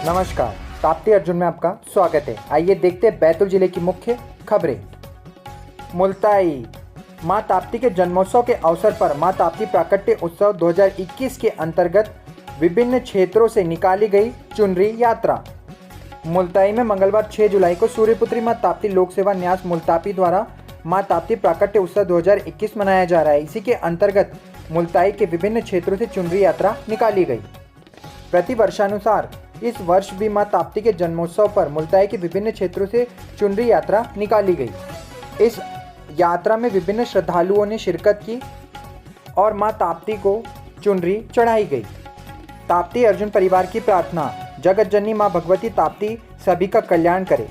नमस्कार, ताप्ती अर्जुन में आपका स्वागत है। आइए देखते हैं बैतूल जिले की मुख्य खबरें। मुलताई मां ताप्ती के जन्मोत्सव के अवसर पर मां ताप्ती प्राकट्य उत्सव 2021 के अंतर्गत विभिन्न क्षेत्रों से निकाली गई चुनरी यात्रा। मुलताई में मंगलवार 6 जुलाई को सूर्यपुत्री मां ताप्ती लोक सेवा न्यास मुलताई द्वारा मां ताप्ती प्राकट्य उत्सव 2021 मनाया जा रहा है। इसी के अंतर्गत मुलताई के विभिन्न क्षेत्रों से चुनरी यात्रा निकाली गई। प्रति वर्षानुसार इस वर्ष भी मां ताप्ती के जन्मोत्सव पर मुलताई के विभिन्न क्षेत्रों से चुनरी यात्रा निकाली गई। इस यात्रा में विभिन्न श्रद्धालुओं ने शिरकत की और मां ताप्ती को चुनरी चढ़ाई गई। ताप्ती अर्जुन परिवार की प्रार्थना, जगत जननी मां भगवती ताप्ती सभी का कल्याण करे।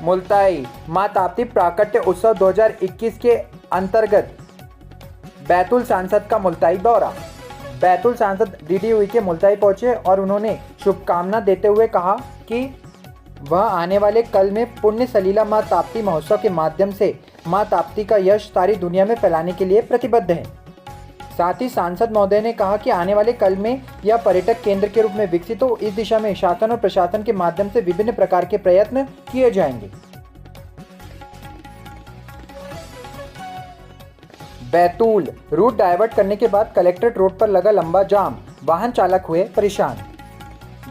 मुलताई मां ताप्ती प्राकट्य उत्सव 2021 के अंतर्गत बैतूल सांसद का मुलताई दौरा। बैतूल सांसद डीडी के मुलताई पहुंचे और उन्होंने शुभकामना देते हुए कहा कि वह आने वाले कल में पुण्य सलीला मां ताप्ती महोत्सव के माध्यम से मां ताप्ती का यश सारी दुनिया में फैलाने के लिए प्रतिबद्ध है। साथ ही सांसद महोदय ने कहा कि आने वाले कल में यह पर्यटक केंद्र के रूप में विकसित हो, इस दिशा में शासन और प्रशासन के माध्यम से विभिन्न प्रकार के प्रयत्न किए जाएंगे। बैतूल रूट डाइवर्ट करने के बाद कलेक्ट्रेट रोड पर लगा लंबा जाम, वाहन चालक हुए परेशान।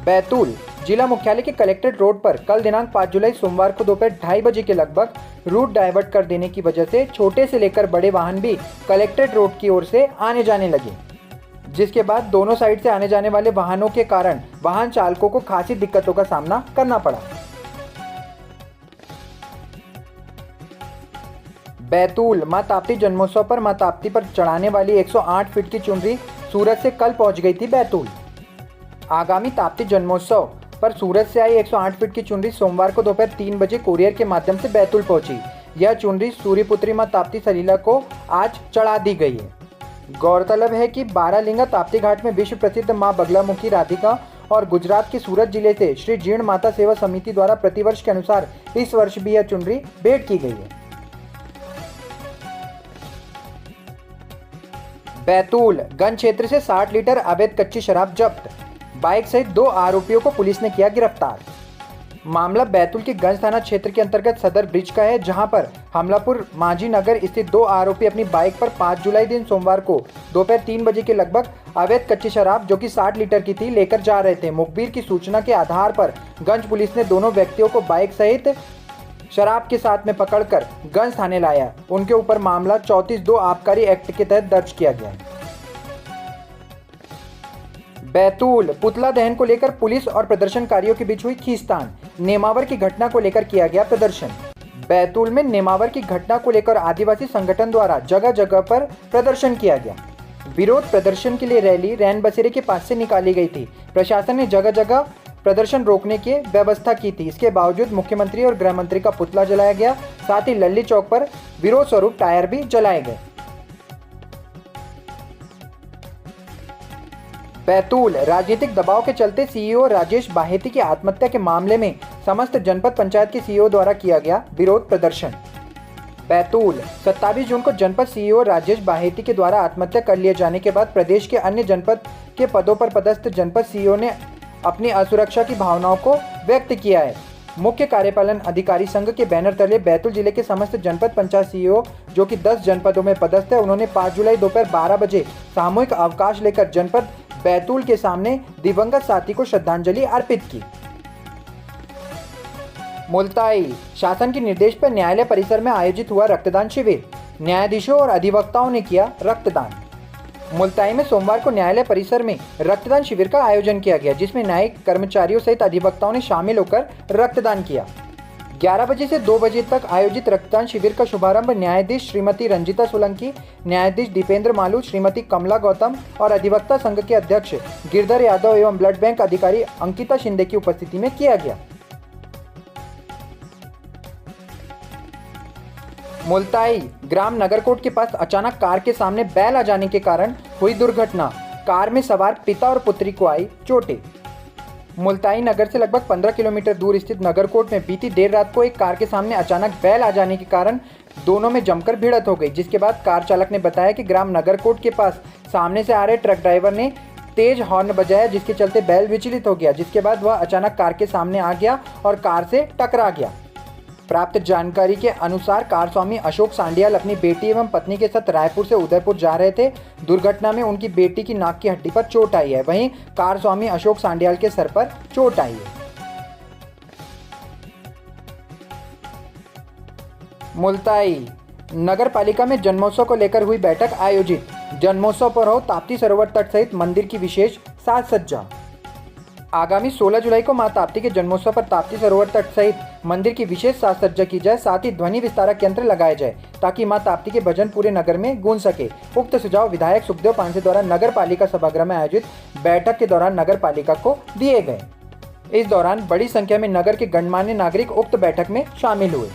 बैतूल जिला मुख्यालय के कलेक्ट्रेट रोड पर कल दिनांक 5 जुलाई सोमवार को दोपहर 2:30 बजे के लगभग रूट डाइवर्ट कर देने की वजह से छोटे से लेकर बड़े वाहन भी कलेक्ट्रेट रोड की ओर से आने जाने लगे, जिसके बाद दोनों साइड से आने जाने वाले वाहनों के कारण वाहन चालकों को खासी दिक्कतों का सामना करना पड़ा। बैतूल मां ताप्ती जन्मोत्सव पर मां ताप्ती पर चढ़ाने वाली 108 फीट की चुनरी सूरत से कल पहुंच गई थी बैतूल। आगामी ताप्ती जन्मोत्सव पर सूरत से आई 108 फीट की चुनरी सोमवार को दोपहर 3 बजे कोरियर के माध्यम से बैतूल पहुंची। यह चुनरी सूर्यपुत्री मां ताप्ती सलीला को आज चढ़ा दी गई है। गौरतलब है कि बारालिंगा ताप्ती घाट में विश्व प्रसिद्ध मां बगलामुखी राधिका और गुजरात के सूरत जिले से श्री जीर्ण माता सेवा समिति द्वारा प्रतिवर्ष के अनुसार इस वर्ष भी यह चुनरी भेंट की गई है। बैतूल गंज क्षेत्र से 60 लीटर अवैध कच्ची शराब जब्त, बाइक सहित 2 आरोपियों को पुलिस ने किया गिरफ्तार। मामला बैतूल के गंज थाना क्षेत्र के अंतर्गत सदर ब्रिज का है, जहां पर हमलापुर माझी नगर स्थित 2 आरोपी अपनी बाइक पर 5 जुलाई दिन सोमवार को दोपहर 3 बजे के लगभग अवैध कच्ची शराब जो कि 60 लीटर की थी लेकर जा रहे थे। मुखबिर की सूचना के आधार पर गंज पुलिस ने दोनों व्यक्तियों को बाइक सहित शराब के साथ में पकड़कर गंज थाने लाया। उनके ऊपर मामला 34(2) आबकारी एक्ट के तहत दर्ज किया गया है। बैतूल पुतला दहन को लेकर पुलिस और प्रदर्शनकारियों के बीच हुई खींचतान, नेमावर की घटना को लेकर किया गया प्रदर्शन। बैतूल में नेमावर की घटना को लेकर आदिवासी संगठन द्वारा जगह जगह पर प्रदर्शन किया गया। विरोध प्रदर्शन के लिए रैली रैन बसेरे के पास से निकाली गई थी। प्रशासन ने जगह जगह प्रदर्शन रोकने की व्यवस्था की थी। इसके बावजूद मुख्यमंत्री और गृह मंत्री का पुतला जलाया गया। साथ ही लल्ली चौक पर विरोध स्वरूप टायर भी जलाए गए। बैतूल राजनीतिक दबाव के चलते सीईओ राजेश बाहेती की आत्महत्या के मामले में समस्त जनपद पंचायत के सीईओ द्वारा किया गया विरोध प्रदर्शन। बैतूल 27 जून को जनपद सीईओ राजेश बाहेती के द्वारा आत्महत्या कर लिए जाने के बाद प्रदेश के अन्य जनपद के पदों पर पदस्थ जनपद सीईओ ने अपनी असुरक्षा की भावनाओं को व्यक्त किया है। मुख्य कार्यपालन अधिकारी संघ के बैनर तले बैतूल जिले के समस्त जनपद पंचायत सीईओ जो कि 10 जनपदों में पदस्थ है, उन्होंने 5 जुलाई दोपहर 12 बजे सामूहिक अवकाश लेकर जनपद बैतूल के सामने दिवंगत साथी को श्रद्धांजलि अर्पित की। मुलताई शासन के निर्देश पर न्यायालय परिसर में आयोजित हुआ रक्तदान शिविर, न्यायाधीशों और अधिवक्ताओं ने किया रक्तदान। मुलताई में सोमवार को न्यायालय परिसर में रक्तदान शिविर का आयोजन किया गया, जिसमें न्यायिक कर्मचारियों सहित अधिवक्ताओं ने शामिल होकर रक्तदान किया। 11 बजे से 2 बजे तक आयोजित रक्तदान शिविर का शुभारंभ न्यायाधीश श्रीमती रंजिता सोलंकी, न्यायाधीश दीपेंद्र मालू, श्रीमती कमला गौतम और अधिवक्ता संघ के अध्यक्ष गिरधर यादव एवं ब्लड बैंक अधिकारी अंकिता शिंदे की उपस्थिति में किया गया। मुलताई ग्राम नगरकोट के पास अचानक कार के सामने बैल आ जाने के कारण हुई दुर्घटना, कार में सवार पिता और पुत्री को आई चोटें। मुलताई नगर से लगभग 15 किलोमीटर दूर स्थित नगरकोट में बीती देर रात को एक कार के सामने अचानक बैल आ जाने के कारण दोनों में जमकर भिड़ंत हो गई, जिसके बाद कार चालक ने बताया कि ग्राम नगरकोट के पास सामने से आ रहे ट्रक ड्राइवर ने तेज हॉर्न बजाया, जिसके चलते बैल विचलित हो गया, जिसके बाद वह अचानक कार के सामने आ गया और कार से टकरा गया। प्राप्त जानकारी के अनुसार कार स्वामी अशोक सांडियाल अपनी बेटी एवं पत्नी के साथ रायपुर से उदयपुर जा रहे थे। दुर्घटना में उनकी बेटी की नाक की हड्डी पर चोट आई है, वहीं कार स्वामी अशोक सांडियाल के सर पर चोट आई है। मुल्ताई नगर पालिका में जन्मोत्सव को लेकर हुई बैठक आयोजित। जन्मोत्सव पर हो ताप्ती सरोवर तट सहित मंदिर की विशेष साज सज्जा। आगामी 16 जुलाई को मां ताप्ती के जन्मोत्सव पर ताप्ती सरोवर तट सहित मंदिर की विशेष साज सज्जा की जाए, साथ ही ध्वनि विस्तारक यंत्र लगाए जाए ताकि मां ताप्ती के भजन पूरे नगर में गूंज सके। उक्त सुझाव विधायक सुखदेव पांसे द्वारा नगर पालिका सभागृह में आयोजित बैठक के दौरान नगर पालिका को दिए गए। इस दौरान बड़ी संख्या में नगर के गणमान्य नागरिक उक्त बैठक में शामिल हुए।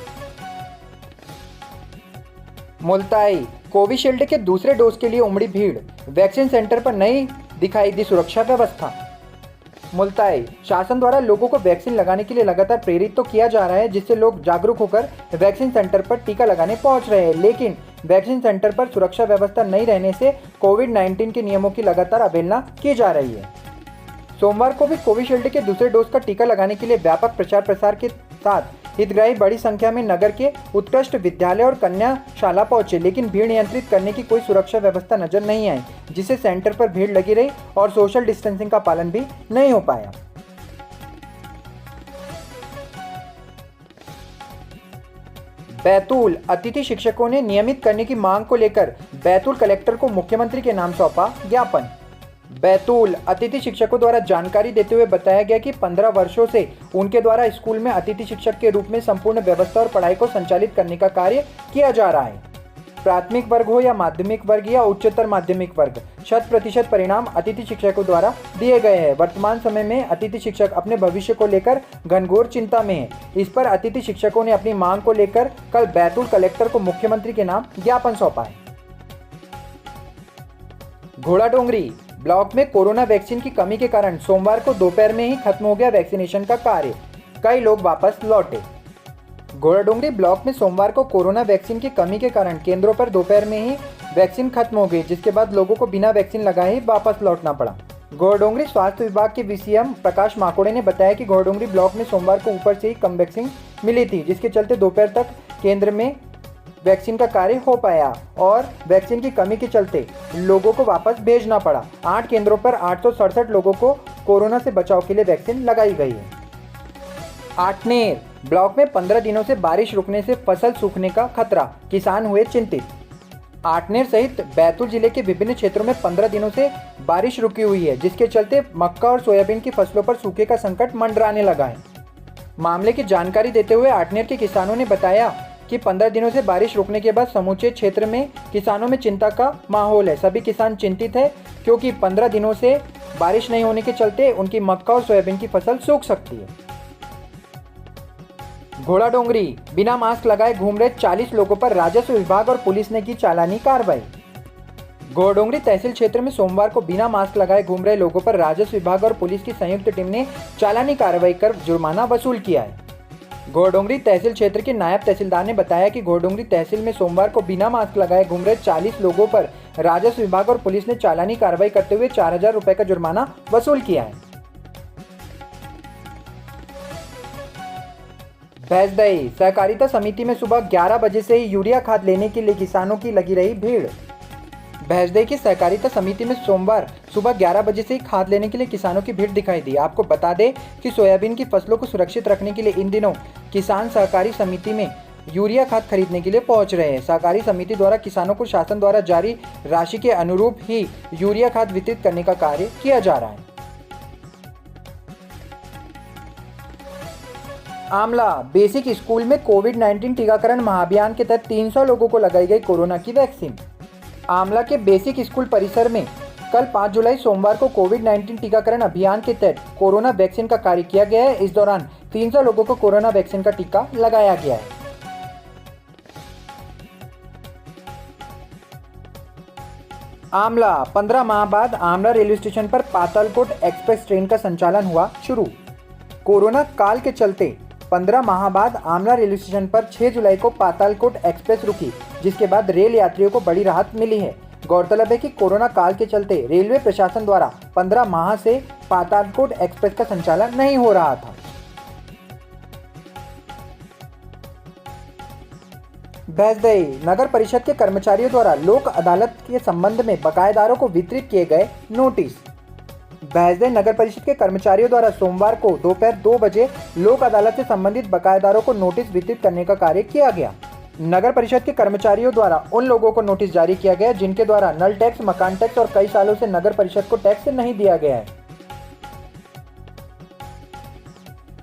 मुल्ताई कोविशील्ड के दूसरे डोज के लिए उमड़ी भीड़, वैक्सीन सेंटर पर नहीं दिखाई दी सुरक्षा व्यवस्था। मुल्ताई शासन द्वारा लोगों को वैक्सीन लगाने के लिए लगातार प्रेरित तो किया जा रहा है, जिससे लोग जागरूक होकर वैक्सीन सेंटर पर टीका लगाने पहुंच रहे हैं, लेकिन वैक्सीन सेंटर पर सुरक्षा व्यवस्था नहीं रहने से कोविड-19 के नियमों की लगातार अवहेलना की जा रही है। सोमवार को भी कोविशील्ड के दूसरे डोज का टीका लगाने के लिए व्यापक प्रचार प्रसार के साथ हितग्राही बड़ी संख्या में नगर के उत्कृष्ट विद्यालय और कन्याशाला पहुंचे, लेकिन भीड़ नियंत्रित करने की कोई सुरक्षा व्यवस्था नजर नहीं आई, जिससे सेंटर पर भीड़ लगी रही और सोशल डिस्टेंसिंग का पालन भी नहीं हो पाया। बैतूल अतिथि शिक्षकों ने नियमित करने की मांग को लेकर बैतूल कलेक्टर को मुख्यमंत्री के नाम सौंपा ज्ञापन। बैतूल अतिथि शिक्षकों द्वारा जानकारी देते हुए बताया गया कि 15 वर्षों से उनके द्वारा स्कूल में अतिथि शिक्षक के रूप में संपूर्ण व्यवस्था और पढ़ाई को संचालित करने का कार्य किया जा रहा है। प्राथमिक वर्ग हो या माध्यमिक वर्ग या उच्चतर माध्यमिक वर्ग, 100% परिणाम अतिथि शिक्षकों द्वारा दिए गए हैं। वर्तमान समय में अतिथि शिक्षक अपने भविष्य को लेकर घनघोर चिंता में है। इस पर अतिथि शिक्षकों ने अपनी मांग को लेकर कल बैतूल कलेक्टर को मुख्यमंत्री के नाम ज्ञापन सौंपा है। घोड़ाडोंगरी ब्लॉक में कोरोना वैक्सीन की कमी के कारण सोमवार को दोपहर में ही खत्म हो गया वैक्सीनेशन का कार्य, कई लोग वापस लौटे। घोड़ाडोंगरी ब्लॉक में सोमवार को कोरोना वैक्सीन की कमी के कारण केंद्रों पर दोपहर में ही वैक्सीन खत्म हो गई, जिसके बाद लोगों को बिना वैक्सीन लगाए ही वापस लौटना पड़ा। घोड़ाडोंगरी स्वास्थ्य विभाग के VCM प्रकाश माकोड़े ने बताया कि घोड़ाडोंगरी ब्लॉक में सोमवार को ऊपर से ही कम वैक्सीन मिली थी, जिसके चलते दोपहर तक केंद्र में वैक्सीन का कार्य हो पाया और वैक्सीन की कमी के चलते लोगों को वापस भेजना पड़ा। 8 केंद्रों पर 867 लोगों को कोरोना से बचाव के लिए वैक्सीन लगाई गई है। आठनेर ब्लॉक में 15 दिनों से बारिश रुकने से फसल सूखने का खतरा, किसान हुए चिंतित। आठनेर सहित बैतूल जिले के विभिन्न क्षेत्रों में 15 दिनों से बारिश रुकी हुई है, जिसके चलते मक्का और सोयाबीन की फसलों पर सूखे का संकट मंडराने लगा है। मामले की जानकारी देते हुए आठनेर के किसानों ने बताया कि 15 दिनों से बारिश रुकने के बाद समूचे क्षेत्र में किसानों में चिंता का माहौल है। सभी किसान चिंतित है क्योंकि 15 दिनों से बारिश नहीं होने के चलते उनकी मक्का और सोयाबीन की फसल सूख सकती है। घोड़ाडोंगरी बिना मास्क लगाए घूम रहे 40 लोगों पर राजस्व विभाग और पुलिस ने की चालानी कार्रवाई। घोड़ाडोंगरी तहसील क्षेत्र में सोमवार को बिना मास्क लगाए घूम रहे लोगों पर राजस्व विभाग और पुलिस की संयुक्त टीम ने चालानी कार्रवाई कर जुर्माना वसूल किया है। घोड़ाडोंगरी तहसील क्षेत्र के नायब तहसीलदार ने बताया कि घोड़ाडोंगरी तहसील में सोमवार को बिना मास्क लगाए घूम रहे 40 लोगों पर राजस्व विभाग और पुलिस ने चालानी कार्रवाई करते हुए 4000 रुपए का जुर्माना वसूल किया है। भैंसदही सहकारिता समिति में सुबह 11 बजे से ही यूरिया खाद लेने के लिए किसानों की लगी रही भीड़। भैंसदही की सहकारिता समिति में सोमवार सुबह 11 बजे से ही खाद लेने के लिए किसानों की भीड़ दिखाई दी। आपको बता दें कि सोयाबीन की फसलों को सुरक्षित रखने के लिए इन दिनों किसान सहकारी समिति में यूरिया खाद खरीदने के लिए पहुंच रहे हैं। सहकारी समिति द्वारा किसानों को शासन द्वारा जारी राशि के अनुरूप ही यूरिया खाद वितरित करने का कार्य किया जा रहा है। आमला बेसिक स्कूल में कोविड-19 टीकाकरण महाअभियान के तहत 300 लोगों को लगाई गई कोरोना की वैक्सीन। आमला के बेसिक स्कूल परिसर में कल 5 जुलाई सोमवार को कोविड-19 टीकाकरण अभियान के तहत कोरोना वैक्सीन का कार्य किया गया है। इस दौरान 300 लोगों को कोरोना वैक्सीन का टीका लगाया गया है। आमला 15 माह बाद आमला रेलवे स्टेशन पर पातालकोट एक्सप्रेस ट्रेन का संचालन हुआ शुरू। कोरोना काल के चलते 15 माह बाद आमला रेलवे स्टेशन पर 6 जुलाई को पातालकोट एक्सप्रेस रुकी, जिसके बाद रेल यात्रियों को बड़ी राहत मिली है। गौरतलब है कि कोरोना काल के चलते रेलवे प्रशासन द्वारा 15 माह से पातालकोट एक्सप्रेस का संचालन नहीं हो रहा था। भैंसदई नगर परिषद के कर्मचारियों द्वारा लोक अदालत के संबंध में बकायेदारों को वितरित किए गए नोटिस। भैंसदई नगर परिषद के कर्मचारियों द्वारा सोमवार को दोपहर 2 बजे लोक अदालत से संबंधित बकायेदारों को नोटिस वितरित करने का कार्य किया गया। नगर परिषद के कर्मचारियों द्वारा उन लोगों को नोटिस जारी किया गया जिनके द्वारा नल टैक्स, मकान टैक्स और कई सालों से नगर परिषद को टैक्स नहीं दिया गया है।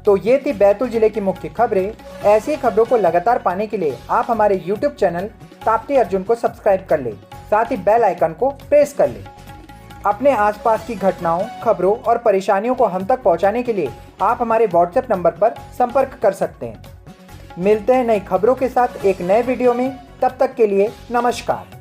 तो ये थी बैतूल जिले की मुख्य खबरें। ऐसी खबरों को लगातार पाने के लिए आप हमारे YouTube चैनल ताप्ती अर्जुन को सब्सक्राइब कर लें, साथ ही बेल आइकन को प्रेस कर लें। अपने आसपास की घटनाओं, खबरों और परेशानियों को हम तक पहुंचाने के लिए आप हमारे WhatsApp नंबर पर संपर्क कर सकते हैं। मिलते हैं नई खबरों के साथ एक नए वीडियो में, तब तक के लिए नमस्कार।